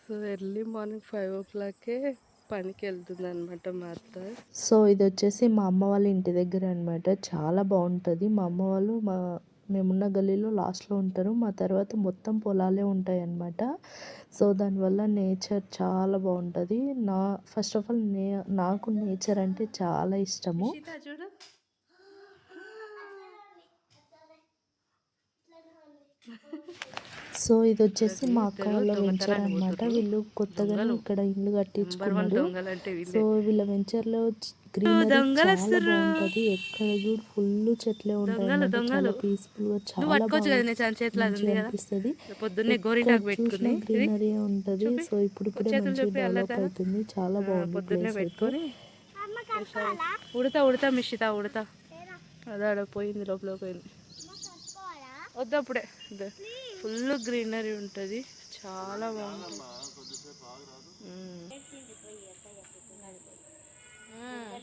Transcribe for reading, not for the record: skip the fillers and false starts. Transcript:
So early morning 5 o'clockకే పనికి వెళ్తుంది అనమాట మా అత్త. సో ఇది వచ్చేసి మా అమ్మ వాళ్ళ ఇంటి దగ్గర అనమాట. చాలా బాగుంటుంది. మా అమ్మ వాళ్ళు మేమున్న గల్లీలో లాస్ట్లో ఉంటారు. మా తర్వాత మొత్తం పొలాలే ఉంటాయి అన్నమాట. సో దానివల్ల నేచర్ చాలా బాగుంటుంది. ఫస్ట్ ఆఫ్ ఆల్ నాకు నేచర్ అంటే చాలా ఇష్టము. చూడు సో ఇది వచ్చేసి మా అక్క వాళ్ళ వెంచర్ అనమాట. వీళ్ళు కొత్తగానే ఇక్కడ ఇల్లు కట్టించుకున్నారు. సో వీళ్ళ వెంచర్లో గ్రీనరీ చాలా బాగుంటుంది. ఎక్కడ చూడు ఫుల్ చెట్లే ఉంటాయి అన్నమాట. చాలా పీస్ఫుల్ గా చాలా మంచిగా అనిపిస్తుంది. చూసిన గ్రీనరీ ఉంటది. సో ఇప్పుడిప్పుడే మంచిగా డెవలప్ అవుతుంది. చాలా బాగుంది ప్లేస్ అయితే. ఉడతా మిషితా ఉడతా అదాడ పోయింది, లోపల పోయింది. వద్దప్పుడే ఫుల్ గ్రీనరీ ఉంటుంది, చాలా బాగుంటుంది.